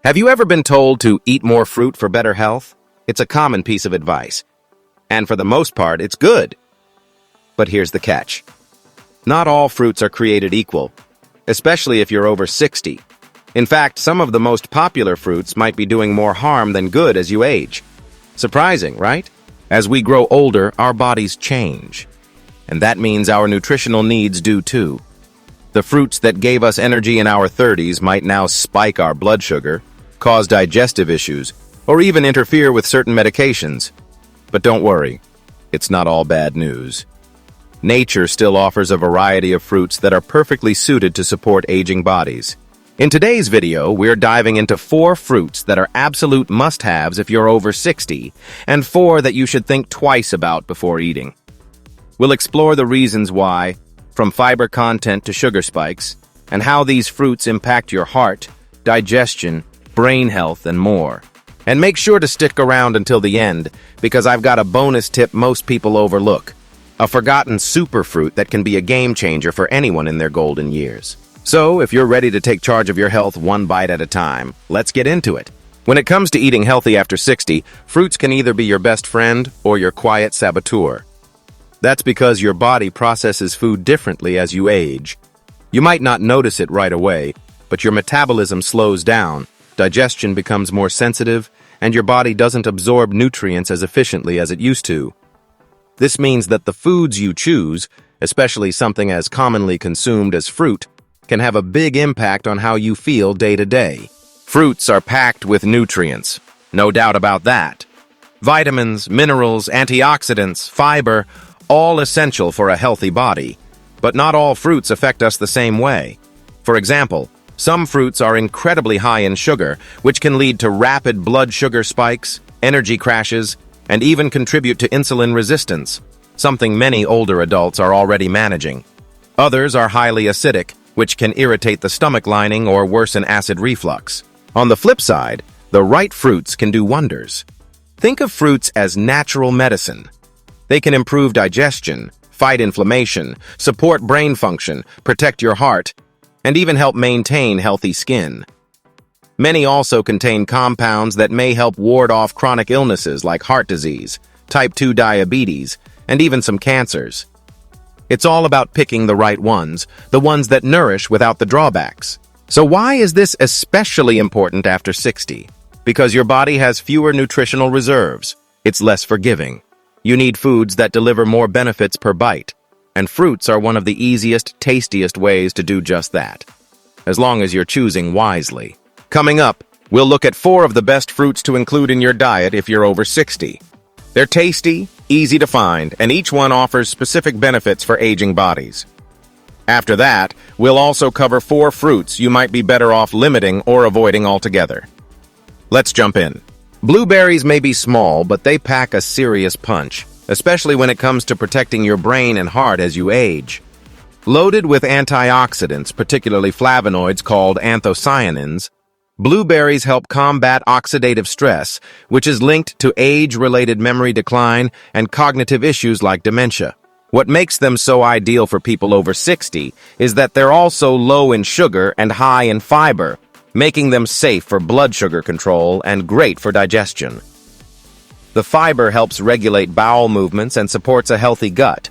Have you ever been told to eat more fruit for better health? It's a common piece of advice. And for the most part, it's good. But here's the catch. Not all fruits are created equal, especially if you're over 60. In fact, some of the most popular fruits might be doing more harm than good as you age. Surprising, right? As we grow older, our bodies change. And that means our nutritional needs do too. The fruits that gave us energy in our 30s might now spike our blood sugar, cause digestive issues, or even interfere with certain medications. But don't worry, it's not all bad news. Nature still offers a variety of fruits that are perfectly suited to support aging bodies. In today's video, we're diving into 4 fruits that are absolute must-haves if you're over 60, and 4 that you should think twice about before eating. We'll explore the reasons why, from fiber content to sugar spikes, and how these fruits impact your heart, digestion, brain health, and more. And make sure to stick around until the end, because I've got a bonus tip most people overlook. A forgotten superfruit that can be a game changer for anyone in their golden years. So, if you're ready to take charge of your health one bite at a time, let's get into it. When it comes to eating healthy after 60, fruits can either be your best friend or your quiet saboteur. That's because your body processes food differently as you age. You might not notice it right away, but your metabolism slows down, digestion becomes more sensitive, and your body doesn't absorb nutrients as efficiently as it used to. This means that the foods you choose, especially something as commonly consumed as fruit, can have a big impact on how you feel day to day. Fruits are packed with nutrients, no doubt about that. Vitamins, minerals, antioxidants, fiber, all essential for a healthy body. But not all fruits affect us the same way. For example, some fruits are incredibly high in sugar, which can lead to rapid blood sugar spikes, energy crashes, and even contribute to insulin resistance, something many older adults are already managing. Others are highly acidic, which can irritate the stomach lining or worsen acid reflux. On the flip side, the right fruits can do wonders. Think of fruits as natural medicine. They can improve digestion, fight inflammation, support brain function, protect your heart, and even help maintain healthy skin. Many also contain compounds that may help ward off chronic illnesses like heart disease, type 2 diabetes, and even some cancers. It's all about picking the right ones, the ones that nourish without the drawbacks. So why is this especially important after 60? Because your body has fewer nutritional reserves. It's less forgiving. You need foods that deliver more benefits per bite, and fruits are one of the easiest, tastiest ways to do just that, as long as you're choosing wisely. Coming up, we'll look at 4 of the best fruits to include in your diet if you're over 60. They're tasty, easy to find, and each one offers specific benefits for aging bodies. After that, we'll also cover 4 fruits you might be better off limiting or avoiding altogether. Let's jump in. Blueberries may be small, but they pack a serious punch, especially when it comes to protecting your brain and heart as you age. Loaded with antioxidants, particularly flavonoids called anthocyanins, blueberries help combat oxidative stress, which is linked to age-related memory decline and cognitive issues like dementia. What makes them so ideal for people over 60 is that they're also low in sugar and high in fiber, making them safe for blood sugar control and great for digestion. The fiber helps regulate bowel movements and supports a healthy gut,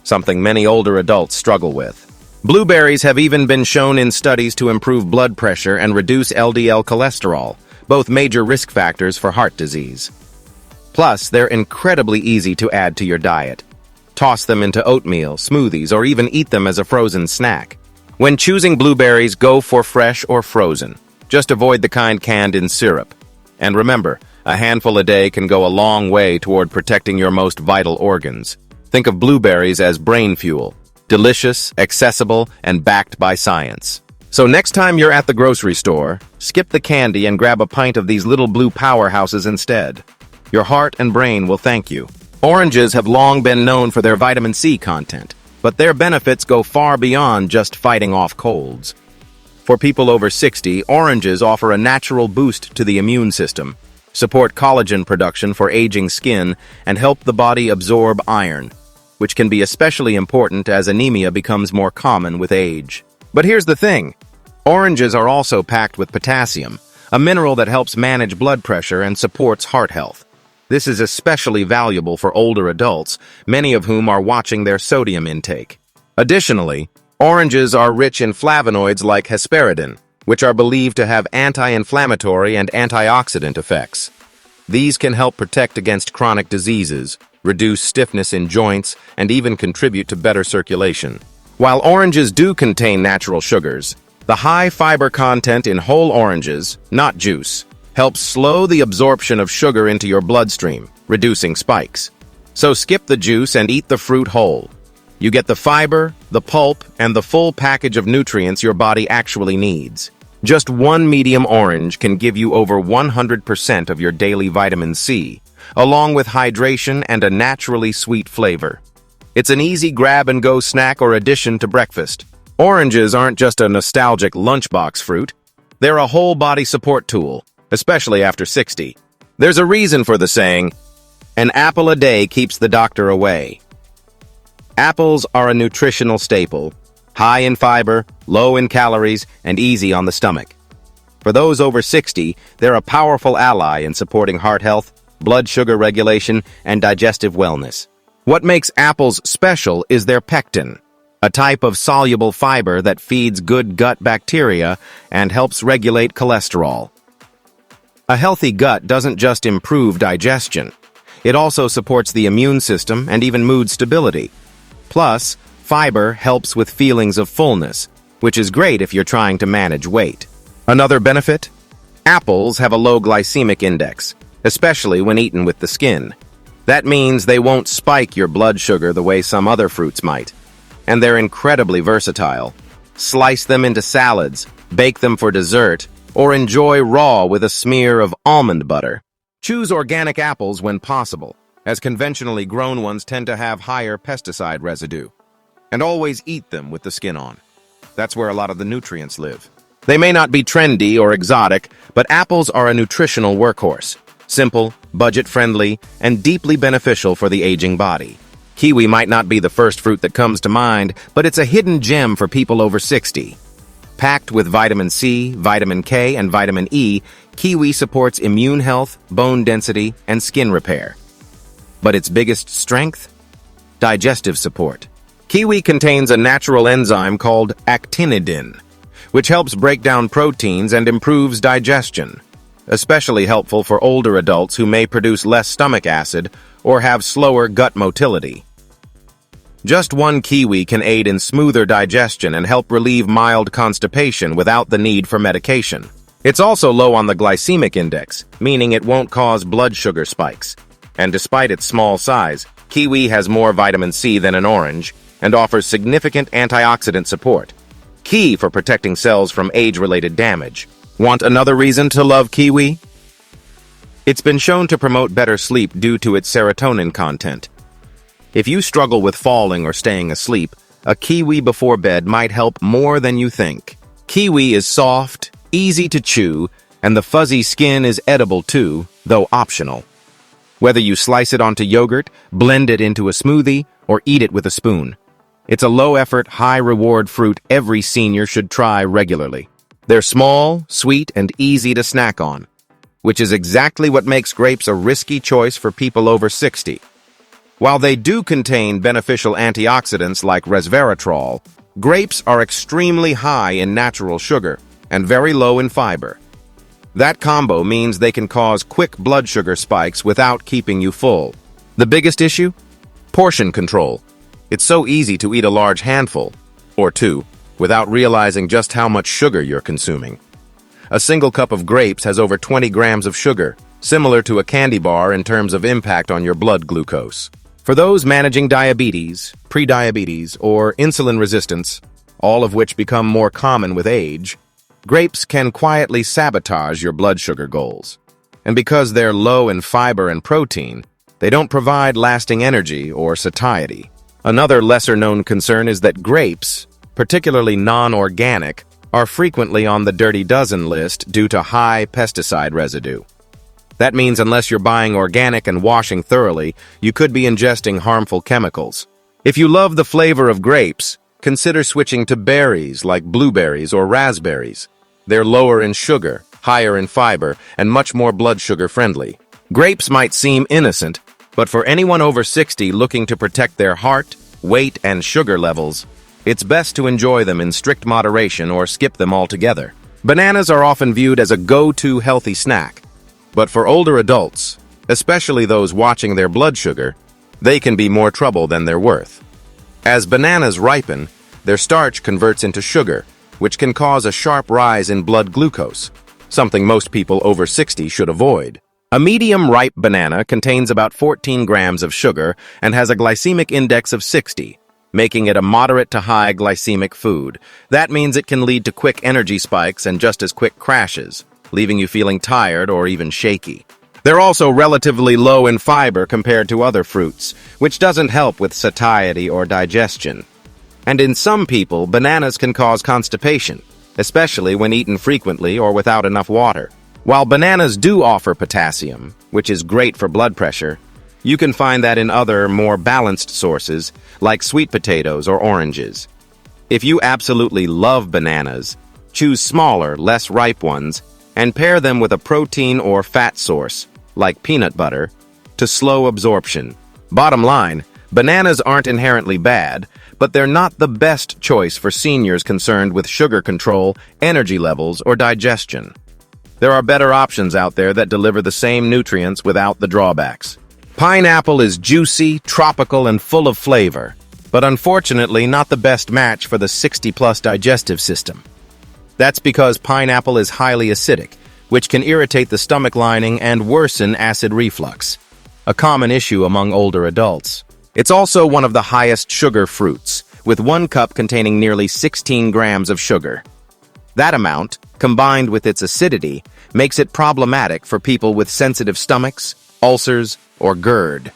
something many older adults struggle with. Blueberries have even been shown in studies to improve blood pressure and reduce LDL cholesterol, both major risk factors for heart disease. Plus, they're incredibly easy to add to your diet. Toss them into oatmeal, smoothies, or even eat them as a frozen snack. When choosing blueberries, go for fresh or frozen. Just avoid the kind canned in syrup. And remember, a handful a day can go a long way toward protecting your most vital organs. Think of blueberries as brain fuel. Delicious, accessible, and backed by science. So next time you're at the grocery store, skip the candy and grab a pint of these little blue powerhouses instead. Your heart and brain will thank you. Oranges have long been known for their vitamin C content, but their benefits go far beyond just fighting off colds. For people over 60, oranges offer a natural boost to the immune system, support collagen production for aging skin, and help the body absorb iron, which can be especially important as anemia becomes more common with age. But here's the thing. Oranges are also packed with potassium, a mineral that helps manage blood pressure and supports heart health. This is especially valuable for older adults, many of whom are watching their sodium intake. Additionally, oranges are rich in flavonoids like hesperidin, which are believed to have anti-inflammatory and antioxidant effects. These can help protect against chronic diseases, reduce stiffness in joints, and even contribute to better circulation. While oranges do contain natural sugars, the high fiber content in whole oranges, not juice, helps slow the absorption of sugar into your bloodstream, reducing spikes. So skip the juice and eat the fruit whole. You get the fiber, the pulp, and the full package of nutrients your body actually needs. Just one medium orange can give you over 100% of your daily vitamin C, along with hydration and a naturally sweet flavor. It's an easy grab-and-go snack or addition to breakfast. Oranges aren't just a nostalgic lunchbox fruit. They're a whole-body support tool, especially after 60. There's a reason for the saying, an apple a day keeps the doctor away. Apples are a nutritional staple, high in fiber, low in calories, and easy on the stomach. For those over 60, they're a powerful ally in supporting heart health, blood sugar regulation, and digestive wellness. What makes apples special is their pectin, a type of soluble fiber that feeds good gut bacteria and helps regulate cholesterol. A healthy gut doesn't just improve digestion. It also supports the immune system and even mood stability. Plus, fiber helps with feelings of fullness, which is great if you're trying to manage weight. Another benefit? Apples have a low glycemic index, especially when eaten with the skin. That means they won't spike your blood sugar the way some other fruits might. And they're incredibly versatile. Slice them into salads, bake them for dessert, or enjoy raw with a smear of almond butter. Choose organic apples when possible, as conventionally grown ones tend to have higher pesticide residue. And always eat them with the skin on. That's where a lot of the nutrients live. They may not be trendy or exotic, but apples are a nutritional workhorse. Simple, budget-friendly, and deeply beneficial for the aging body. Kiwi might not be the first fruit that comes to mind, but it's a hidden gem for people over 60. Packed with vitamin C, vitamin K, and vitamin E, kiwi supports immune health, bone density, and skin repair. But its biggest strength? Digestive support. Kiwi contains a natural enzyme called actinidin, which helps break down proteins and improves digestion, especially helpful for older adults who may produce less stomach acid or have slower gut motility. Just one kiwi can aid in smoother digestion and help relieve mild constipation without the need for medication. It's also low on the glycemic index, meaning it won't cause blood sugar spikes. And despite its small size, kiwi has more vitamin C than an orange and offers significant antioxidant support, key for protecting cells from age-related damage. Want another reason to love kiwi? It's been shown to promote better sleep due to its serotonin content. If you struggle with falling or staying asleep, a kiwi before bed might help more than you think. Kiwi is soft, easy to chew, and the fuzzy skin is edible too, though optional. Whether you slice it onto yogurt, blend it into a smoothie, or eat it with a spoon. It's a low-effort, high-reward fruit every senior should try regularly. They're small, sweet, and easy to snack on, which is exactly what makes grapes a risky choice for people over 60. While they do contain beneficial antioxidants like resveratrol, grapes are extremely high in natural sugar and very low in fiber. That combo means they can cause quick blood sugar spikes without keeping you full. The biggest issue? Portion control. It's so easy to eat a large handful, or two, without realizing just how much sugar you're consuming. A single cup of grapes has over 20 grams of sugar, similar to a candy bar in terms of impact on your blood glucose. For those managing diabetes, prediabetes, or insulin resistance, all of which become more common with age, grapes can quietly sabotage your blood sugar goals. And because they're low in fiber and protein, they don't provide lasting energy or satiety. Another lesser-known concern is that grapes, particularly non-organic, are frequently on the dirty dozen list due to high pesticide residue. That means unless you're buying organic and washing thoroughly, you could be ingesting harmful chemicals. If you love the flavor of grapes, consider switching to berries like blueberries or raspberries. They're lower in sugar, higher in fiber, and much more blood sugar friendly. Grapes might seem innocent, but for anyone over 60 looking to protect their heart, weight, and sugar levels, it's best to enjoy them in strict moderation or skip them altogether. Bananas are often viewed as a go-to healthy snack, but for older adults, especially those watching their blood sugar, they can be more trouble than they're worth. As bananas ripen, their starch converts into sugar, which can cause a sharp rise in blood glucose, something most people over 60 should avoid. A medium-ripe banana contains about 14 grams of sugar and has a glycemic index of 60, making it a moderate to high glycemic food. That means it can lead to quick energy spikes and just as quick crashes, leaving you feeling tired or even shaky. They're also relatively low in fiber compared to other fruits, which doesn't help with satiety or digestion. And in some people, bananas can cause constipation, especially when eaten frequently or without enough water. While bananas do offer potassium, which is great for blood pressure, you can find that in other, more balanced sources, like sweet potatoes or oranges. If you absolutely love bananas, choose smaller, less ripe ones, and pair them with a protein or fat source, like peanut butter, to slow absorption. Bottom line, bananas aren't inherently bad, but they're not the best choice for seniors concerned with sugar control, energy levels, or digestion. There are better options out there that deliver the same nutrients without the drawbacks. Pineapple is juicy, tropical, and full of flavor, but unfortunately not the best match for the 60-plus digestive system. That's because pineapple is highly acidic, which can irritate the stomach lining and worsen acid reflux, a common issue among older adults. It's also one of the highest sugar fruits, with 1 cup containing nearly 16 grams of sugar. That amount, combined with its acidity, makes it problematic for people with sensitive stomachs, ulcers, or GERD.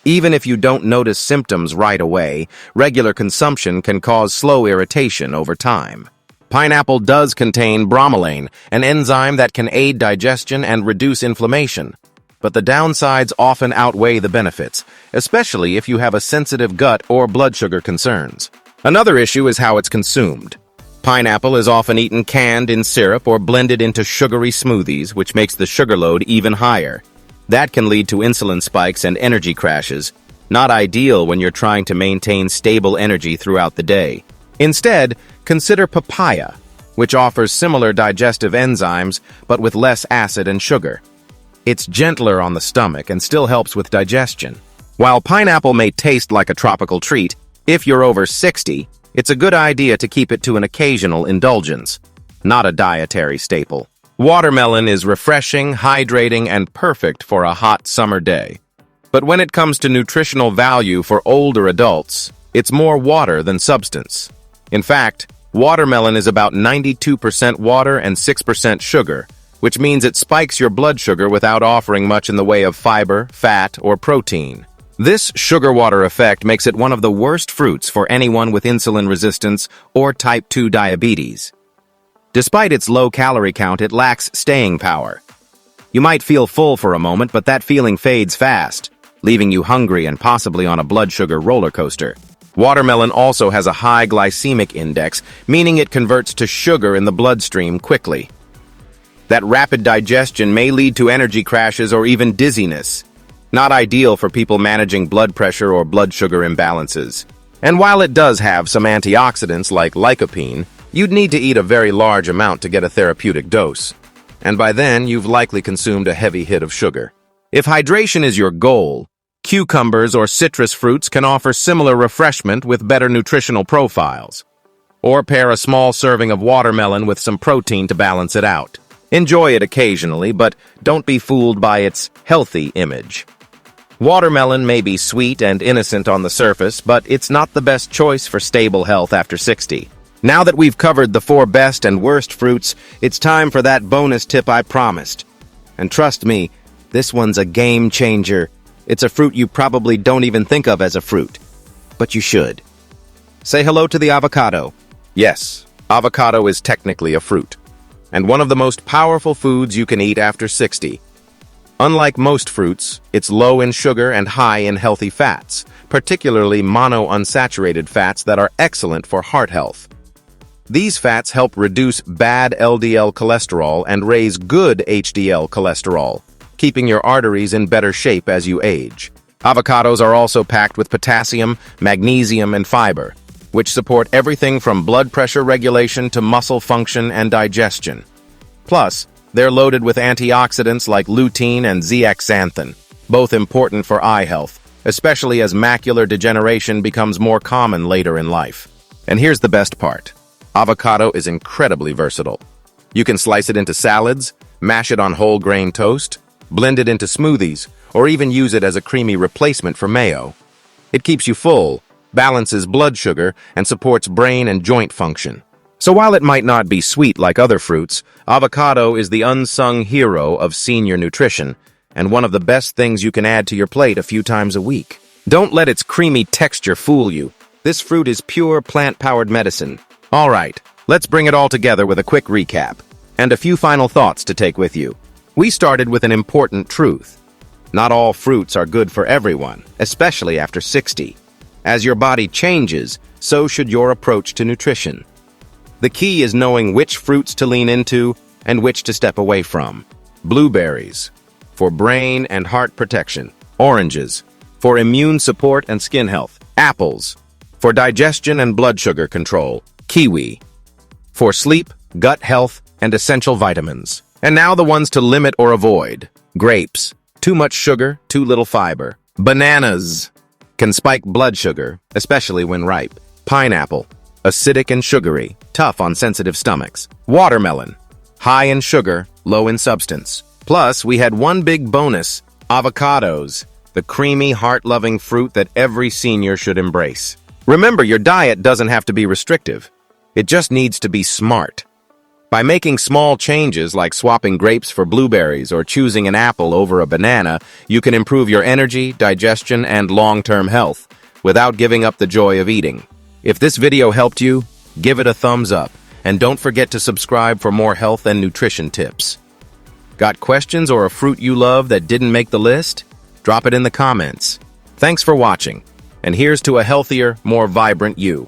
Even if you don't notice symptoms right away, regular consumption can cause slow irritation over time. Pineapple does contain bromelain, an enzyme that can aid digestion and reduce inflammation. But the downsides often outweigh the benefits, especially if you have a sensitive gut or blood sugar concerns. Another issue is how it's consumed. Pineapple is often eaten canned in syrup or blended into sugary smoothies, which makes the sugar load even higher. That can lead to insulin spikes and energy crashes, not ideal when you're trying to maintain stable energy throughout the day. Instead, consider papaya, which offers similar digestive enzymes, but with less acid and sugar. It's gentler on the stomach and still helps with digestion. While pineapple may taste like a tropical treat, if you're over 60, it's a good idea to keep it to an occasional indulgence, not a dietary staple. Watermelon is refreshing, hydrating, and perfect for a hot summer day. But when it comes to nutritional value for older adults, it's more water than substance. In fact, watermelon is about 92% water and 6% sugar, which means it spikes your blood sugar without offering much in the way of fiber, fat, or protein. This sugar-water effect makes it one of the worst fruits for anyone with insulin resistance or type 2 diabetes. Despite its low calorie count, it lacks staying power. You might feel full for a moment, but that feeling fades fast, leaving you hungry and possibly on a blood sugar roller coaster. Watermelon also has a high glycemic index, meaning it converts to sugar in the bloodstream quickly. That rapid digestion may lead to energy crashes or even dizziness, not ideal for people managing blood pressure or blood sugar imbalances. And while it does have some antioxidants like lycopene, you'd need to eat a very large amount to get a therapeutic dose. And by then, you've likely consumed a heavy hit of sugar. If hydration is your goal, cucumbers or citrus fruits can offer similar refreshment with better nutritional profiles. Or pair a small serving of watermelon with some protein to balance it out. Enjoy it occasionally, but don't be fooled by its healthy image. Watermelon may be sweet and innocent on the surface, but it's not the best choice for stable health after 60. Now that we've covered the 4 best and worst fruits, it's time for that bonus tip I promised. And trust me, this one's a game changer. It's a fruit you probably don't even think of as a fruit, but you should. Say hello to the avocado. Yes, avocado is technically a fruit, and one of the most powerful foods you can eat after 60. Unlike most fruits, it's low in sugar and high in healthy fats, particularly monounsaturated fats that are excellent for heart health. These fats help reduce bad LDL cholesterol and raise good HDL cholesterol, keeping your arteries in better shape as you age. Avocados are also packed with potassium, magnesium, and fiber, which support everything from blood pressure regulation to muscle function and digestion. Plus, they're loaded with antioxidants like lutein and zeaxanthin, both important for eye health, especially as macular degeneration becomes more common later in life. And here's the best part. Avocado is incredibly versatile. You can slice it into salads, mash it on whole grain toast, blend it into smoothies, or even use it as a creamy replacement for mayo. It keeps you full, balances blood sugar, and supports brain and joint function. So while it might not be sweet like other fruits, avocado is the unsung hero of senior nutrition, and one of the best things you can add to your plate a few times a week. Don't let its creamy texture fool you. This fruit is pure plant-powered medicine. All right, let's bring it all together with a quick recap, and a few final thoughts to take with you. We started with an important truth. Not all fruits are good for everyone, especially after 60. As your body changes, so should your approach to nutrition. The key is knowing which fruits to lean into and which to step away from. Blueberries, for brain and heart protection. Oranges, for immune support and skin health. Apples, for digestion and blood sugar control. Kiwi, for sleep, gut health, and essential vitamins. And now the ones to limit or avoid. Grapes, too much sugar, too little fiber. Bananas, can spike blood sugar, especially when ripe. Pineapple, acidic and sugary, tough on sensitive stomachs. Watermelon, high in sugar, low in substance. Plus, we had one big bonus, avocados, the creamy, heart-loving fruit that every senior should embrace. Remember, your diet doesn't have to be restrictive. It just needs to be smart. By making small changes like swapping grapes for blueberries or choosing an apple over a banana, you can improve your energy, digestion, and long-term health without giving up the joy of eating. If this video helped you, give it a thumbs up, and don't forget to subscribe for more health and nutrition tips. Got questions or a fruit you love that didn't make the list? Drop it in the comments. Thanks for watching, and here's to a healthier, more vibrant you.